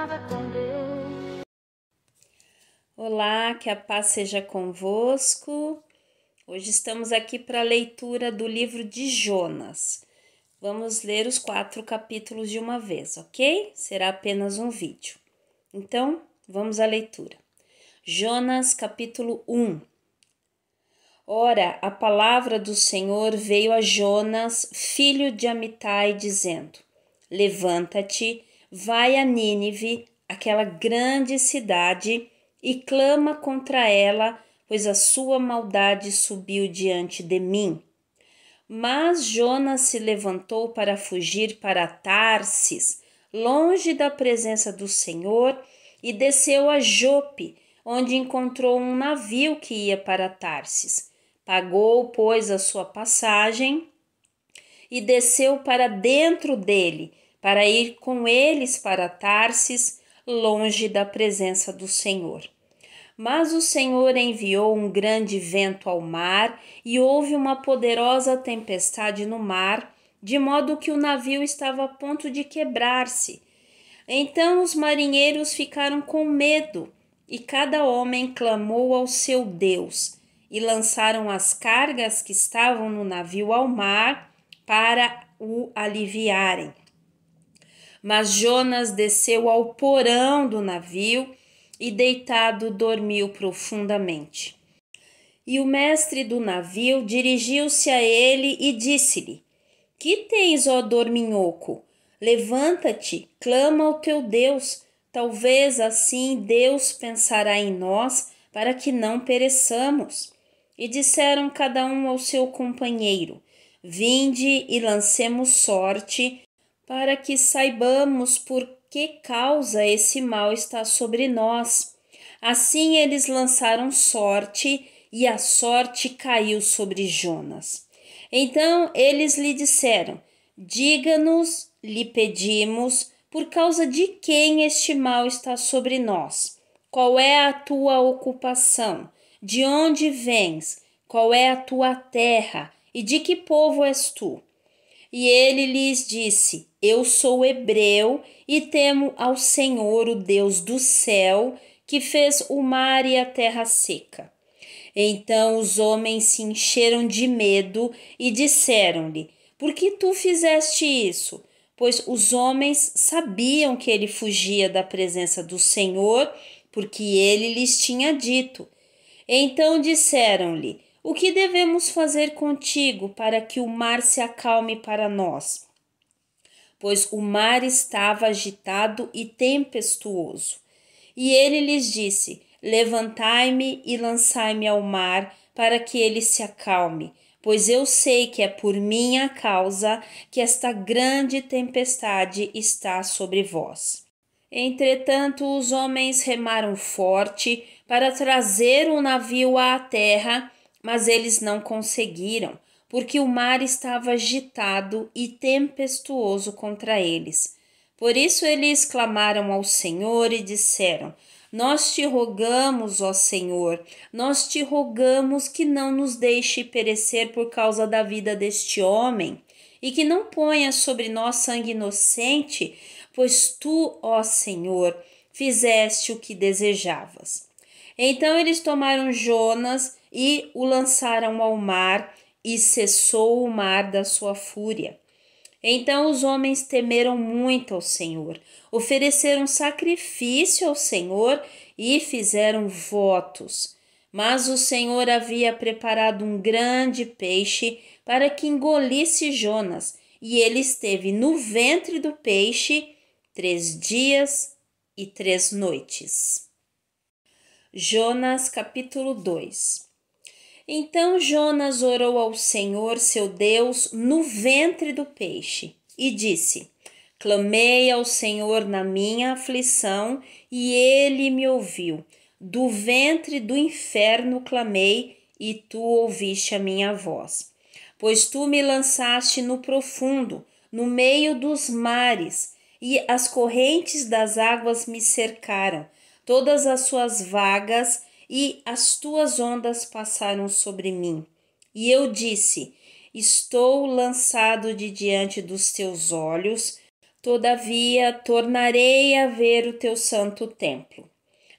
caminhada com Deus. Olá, que a paz seja convosco. Hoje estamos aqui para a leitura do livro de Jonas. Vamos ler os 4 capítulos de uma vez, ok? Será apenas um vídeo. Então, vamos à leitura. Jonas, capítulo 1. Ora, a palavra do Senhor veio a Jonas, filho de Amitai, dizendo: Levanta-te, vai a Nínive, aquela grande cidade, e clama contra ela, pois a sua maldade subiu diante de mim. Mas Jonas se levantou para fugir para Tarsis, longe da presença do Senhor, e desceu a Jope, onde encontrou um navio que ia para Tarsis. Pagou, pois, a sua passagem e desceu para dentro dele, para ir com eles para Tarsis, longe da presença do Senhor. Mas o Senhor enviou um grande vento ao mar e houve uma poderosa tempestade no mar, de modo que o navio estava a ponto de quebrar-se. Então os marinheiros ficaram com medo e cada homem clamou ao seu Deus e lançaram as cargas que estavam no navio ao mar para o aliviarem. Mas Jonas desceu ao porão do navio e deitado dormiu profundamente. E o mestre do navio dirigiu-se a ele e disse-lhe: Que tens, ó dorminhoco? Levanta-te, clama ao teu Deus. Talvez assim Deus pensará em nós para que não pereçamos. E disseram cada um ao seu companheiro: Vinde e lancemos sorte, para que saibamos por que causa esse mal está sobre nós. Assim eles lançaram sorte, e a sorte caiu sobre Jonas. Então eles lhe disseram: Diga-nos, lhe pedimos, por causa de quem este mal está sobre nós? Qual é a tua ocupação? De onde vens? Qual é a tua terra? E de que povo és tu? E ele lhes disse: Eu sou hebreu e temo ao Senhor, o Deus do céu, que fez o mar e a terra seca. Então os homens se encheram de medo e disseram-lhe: Por que tu fizeste isso? Pois os homens sabiam que ele fugia da presença do Senhor, porque ele lhes tinha dito. Então disseram-lhe: O que devemos fazer contigo para que o mar se acalme para nós? Pois o mar estava agitado e tempestuoso. E ele lhes disse: Levantai-me e lançai-me ao mar, para que ele se acalme, pois eu sei que é por minha causa que esta grande tempestade está sobre vós. Entretanto, os homens remaram forte para trazer o navio à terra, mas eles não conseguiram, porque o mar estava agitado e tempestuoso contra eles. Por isso eles clamaram ao Senhor e disseram: Nós te rogamos, ó Senhor, nós te rogamos que não nos deixe perecer por causa da vida deste homem, e que não ponha sobre nós sangue inocente, pois tu, ó Senhor, fizeste o que desejavas. Então eles tomaram Jonas e o lançaram ao mar, e cessou o mar da sua fúria. Então os homens temeram muito ao Senhor, ofereceram sacrifício ao Senhor e fizeram votos. Mas o Senhor havia preparado um grande peixe para que engolisse Jonas, e ele esteve no ventre do peixe 3 dias e 3 noites. Jonas, capítulo 2. Então Jonas orou ao Senhor, seu Deus, no ventre do peixe, e disse: Clamei ao Senhor na minha aflição, e ele me ouviu. Do ventre do inferno clamei, e tu ouviste a minha voz. Pois tu me lançaste no profundo, no meio dos mares, e as correntes das águas me cercaram, todas as suas vagas e as tuas ondas passaram sobre mim. E eu disse: Estou lançado de diante dos teus olhos, Todavia, tornarei a ver o teu santo templo.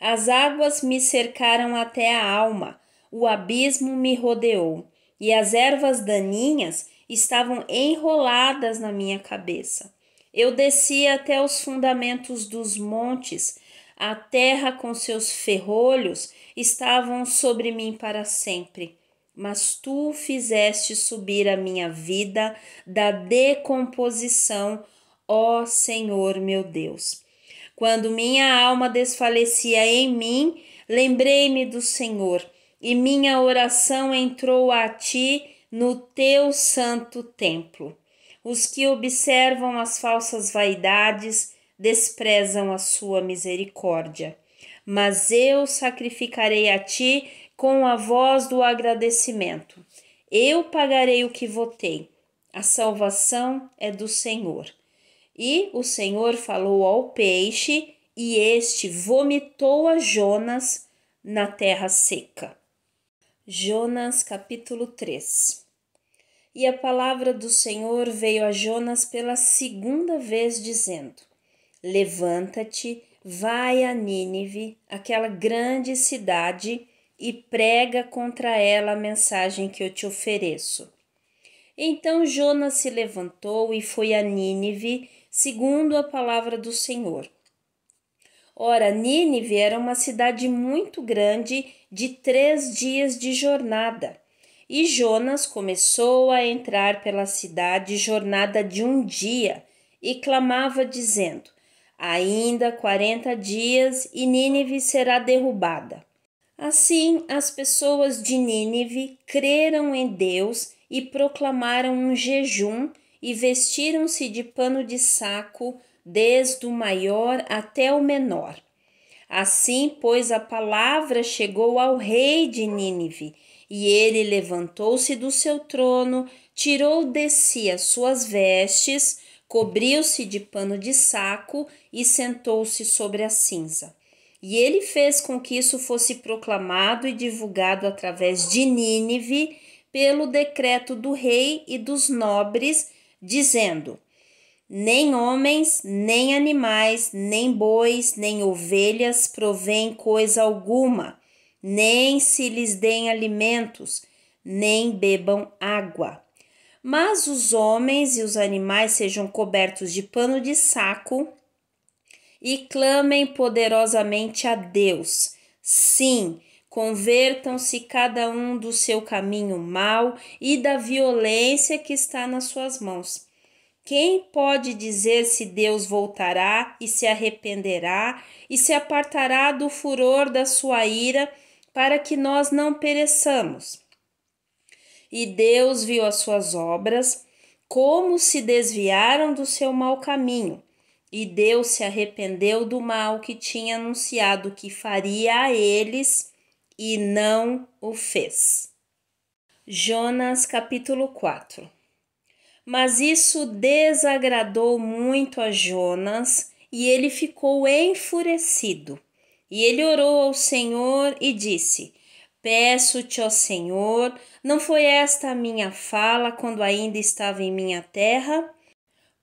As águas me cercaram até a alma, o abismo me rodeou, e as ervas daninhas estavam enroladas na minha cabeça. Eu desci até os fundamentos dos montes, a terra com seus ferrolhos estavam sobre mim para sempre. Mas tu fizeste subir a minha vida da decomposição, ó Senhor meu Deus. Quando minha alma desfalecia em mim, lembrei-me do Senhor, e minha oração entrou a ti no teu santo templo. Os que observam as falsas vaidades desprezam a sua misericórdia. Mas eu sacrificarei a ti com a voz do agradecimento. Eu pagarei o que votei. A salvação é do Senhor. E o Senhor falou ao peixe, e este vomitou a Jonas na terra seca. Jonas capítulo 3. E a palavra do Senhor veio a Jonas pela segunda vez, dizendo: Levanta-te, vai a Nínive, aquela grande cidade, e prega contra ela a mensagem que eu te ofereço. Então Jonas se levantou e foi a Nínive, segundo a palavra do Senhor. Ora, Nínive era uma cidade muito grande, de 3 dias de jornada. E Jonas começou a entrar pela cidade jornada de 1 dia, e clamava dizendo: Ainda 40 dias e Nínive será derrubada. Assim, as pessoas de Nínive creram em Deus e proclamaram um jejum e vestiram-se de pano de saco, desde o maior até o menor. Assim, pois, a palavra chegou ao rei de Nínive, e ele levantou-se do seu trono, tirou de si as suas vestes, cobriu-se de pano de saco e sentou-se sobre a cinza. E ele fez com que isso fosse proclamado e divulgado através de Nínive pelo decreto do rei e dos nobres, dizendo: Nem homens, nem animais, nem bois, nem ovelhas provém coisa alguma, nem se lhes deem alimentos, nem bebam água. Mas os homens e os animais sejam cobertos de pano de saco e clamem poderosamente a Deus. Sim, convertam-se cada um do seu caminho mau e da violência que está nas suas mãos. Quem pode dizer se Deus voltará e se arrependerá e se apartará do furor da sua ira para que nós não pereçamos? E Deus viu as suas obras, como se desviaram do seu mau caminho, e Deus se arrependeu do mal que tinha anunciado que faria a eles, e não o fez. Jonas capítulo 4. Mas isso desagradou muito a Jonas, e ele ficou enfurecido. E ele orou ao Senhor e disse: Peço-te, ó Senhor, não foi esta a minha fala quando ainda estava em minha terra?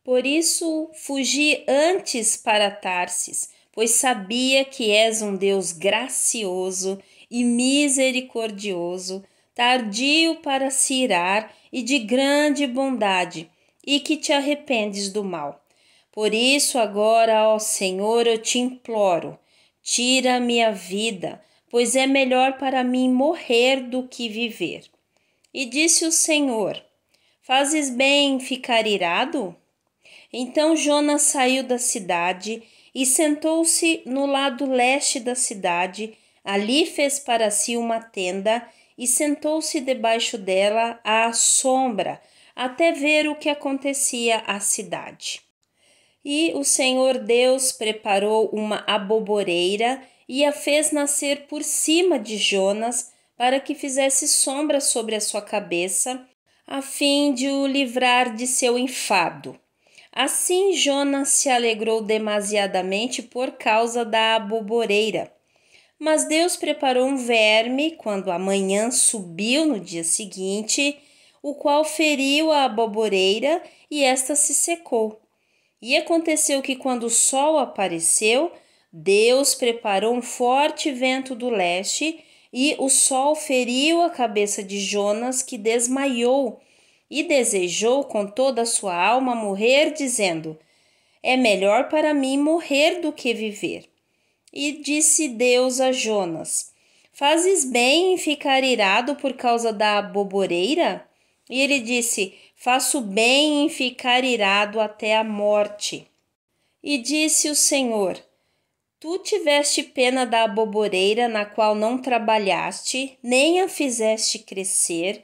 Por isso fugi antes para Tarsis, pois sabia que és um Deus gracioso e misericordioso, tardio para se irar e de grande bondade, e que te arrependes do mal. Por isso agora, ó Senhor, eu te imploro, tira a minha vida, pois é melhor para mim morrer do que viver. E disse o Senhor: Fazes bem em ficar irado? Então Jonas saiu da cidade e sentou-se no lado leste da cidade. Ali fez para si uma tenda e sentou-se debaixo dela à sombra, até ver o que acontecia à cidade. E o Senhor Deus preparou uma aboboreira e a fez nascer por cima de Jonas, para que fizesse sombra sobre a sua cabeça, a fim de o livrar de seu enfado. Assim Jonas se alegrou demasiadamente por causa da aboboreira. Mas Deus preparou um verme quando a manhã subiu no dia seguinte, o qual feriu a aboboreira e esta se secou. E aconteceu que quando o sol apareceu, Deus preparou um forte vento do leste e o sol feriu a cabeça de Jonas, que desmaiou e desejou com toda a sua alma morrer, dizendo: é melhor para mim morrer do que viver. E disse Deus a Jonas: fazes bem em ficar irado por causa da aboboreira? E ele disse: faço bem em ficar irado até a morte. E disse o Senhor: tu tiveste pena da aboboreira, na qual não trabalhaste, nem a fizeste crescer,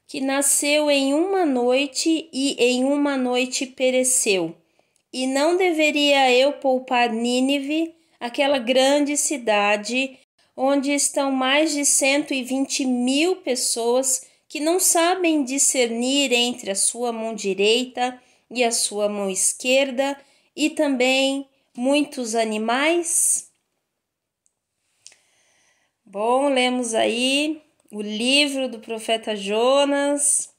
que nasceu em uma noite e em uma noite pereceu. E não deveria eu poupar Nínive, aquela grande cidade, onde estão mais de 120.000 pessoas que não sabem discernir entre a sua mão direita e a sua mão esquerda, e também muitos animais? Bom, lemos aí o livro do profeta Jonas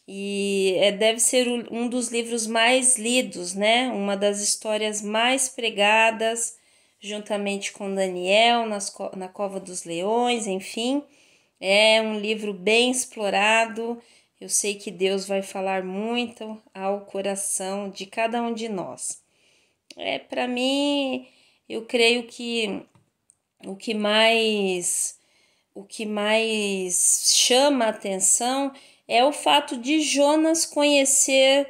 e deve ser um dos livros mais lidos, né? Uma das histórias mais pregadas, juntamente com Daniel na Cova dos Leões, enfim. É um livro bem explorado. Eu sei que Deus vai falar muito ao coração de cada um de nós. Para mim, eu creio que o que mais chama a atenção é o fato de Jonas conhecer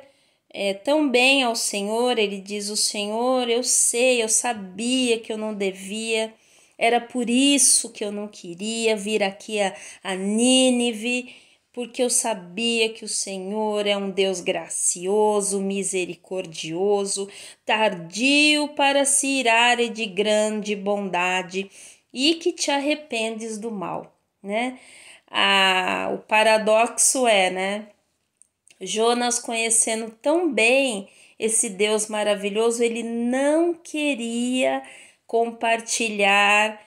tão bem ao Senhor. Ele diz: o Senhor, eu sei, eu sabia que eu não devia, era por isso que eu não queria vir aqui a Nínive, porque eu sabia que o Senhor é um Deus gracioso, misericordioso, tardio para se irar e de grande bondade, e que te arrependes do mal, né? O paradoxo né? Jonas, conhecendo tão bem esse Deus maravilhoso, ele não queria compartilhar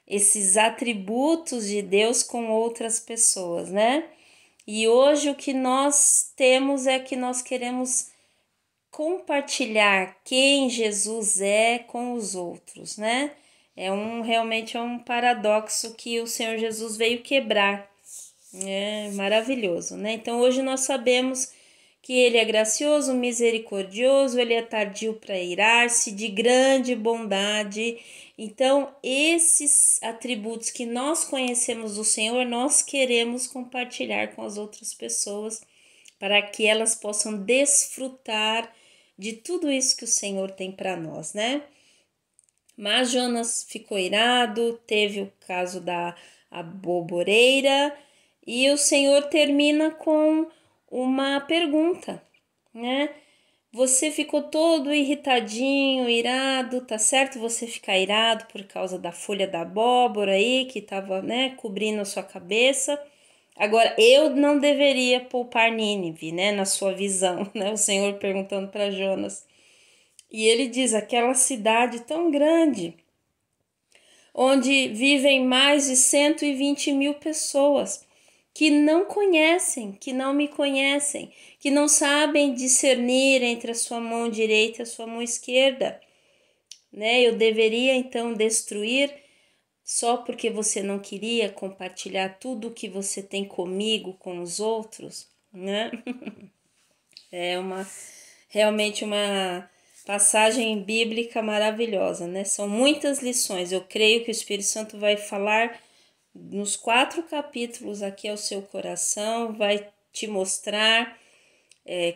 esses atributos de Deus com outras pessoas, né? E hoje o que nós temos é que nós queremos compartilhar quem Jesus é com os outros, né? Realmente é um paradoxo que o Senhor Jesus veio quebrar. É maravilhoso, né? Então hoje nós sabemos que ele é gracioso, misericordioso, ele é tardio para irar-se, de grande bondade. Então, esses atributos que nós conhecemos do Senhor, nós queremos compartilhar com as outras pessoas para que elas possam desfrutar de tudo isso que o Senhor tem para nós, né? Mas Jonas ficou irado, teve o caso da aboboreira, e o Senhor termina com uma pergunta, né? Você ficou todo irritadinho, irado, tá certo você ficar irado por causa da folha da abóbora aí que tava, né, cobrindo a sua cabeça. Agora, eu não deveria poupar Nínive, né, na sua visão, né? O Senhor perguntando para Jonas. E ele diz: aquela cidade tão grande, onde vivem mais de 120.000 pessoas que não conhecem, que não me conhecem, que não sabem discernir entre a sua mão direita e a sua mão esquerda, né? Eu deveria então destruir só porque você não queria compartilhar tudo o que você tem comigo com os outros, né? É realmente uma passagem bíblica maravilhosa, né? São muitas lições. Eu creio que o Espírito Santo vai falar nos 4 capítulos aqui ao seu coração, vai te mostrar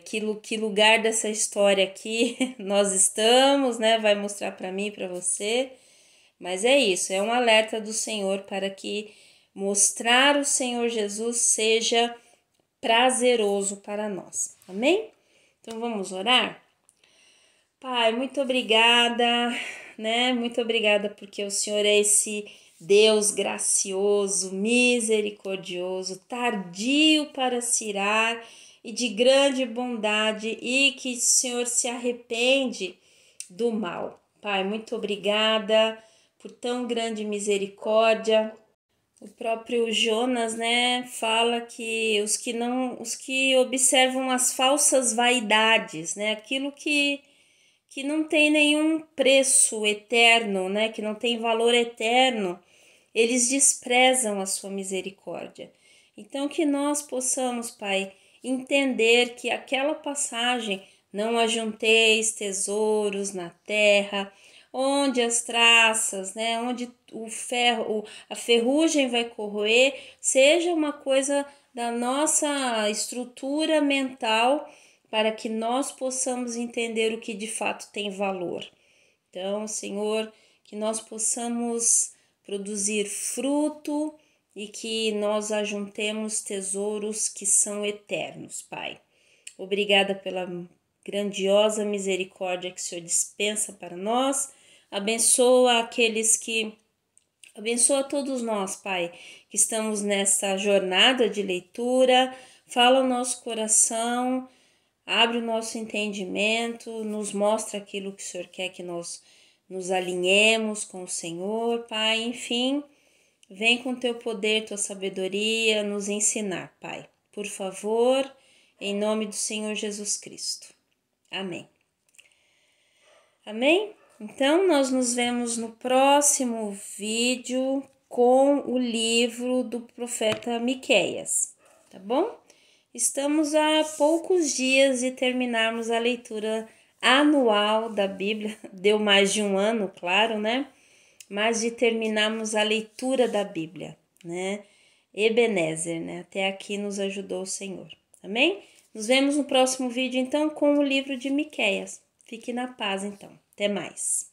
que lugar dessa história aqui nós estamos, né? Vai mostrar para mim e para você. Mas é isso, é um alerta do Senhor para que mostrar o Senhor Jesus seja prazeroso para nós. Amém? Então vamos orar? Pai, muito obrigada, né? Muito obrigada porque o Senhor é esse Deus gracioso, misericordioso, tardio para se irar e de grande bondade, e que o Senhor se arrepende do mal. Pai, muito obrigada por tão grande misericórdia. O próprio Jonas, né, fala que os que observam as falsas vaidades, né, aquilo que que não tem nenhum preço eterno, né? Que não tem valor eterno, eles desprezam a sua misericórdia. Então, que nós possamos, Pai, entender que aquela passagem, não ajunteis tesouros na terra, onde as traças, né, onde o ferro, a ferrugem vai corroer, seja uma coisa da nossa estrutura mental para que nós possamos entender o que de fato tem valor. Então, Senhor, que nós possamos produzir fruto e que nós ajuntemos tesouros que são eternos, Pai. Obrigada pela grandiosa misericórdia que o Senhor dispensa para nós. Abençoa todos nós, Pai, que estamos nessa jornada de leitura. Fala o nosso coração, abre o nosso entendimento, nos mostra aquilo que o Senhor quer que nós nos alinhemos com o Senhor, Pai. Enfim, vem com teu poder, tua sabedoria, nos ensinar, Pai. Por favor, em nome do Senhor Jesus Cristo. Amém. Amém? Então, nós nos vemos no próximo vídeo com o livro do profeta Miqueias, tá bom? Estamos a poucos dias de terminarmos a leitura anual da Bíblia. Deu mais de um ano, claro, né? Mas de terminarmos a leitura da Bíblia, né? Ebenezer, né? Até aqui nos ajudou o Senhor. Amém? Nos vemos no próximo vídeo, então, com o livro de Miqueias. Fique na paz, então. Até mais.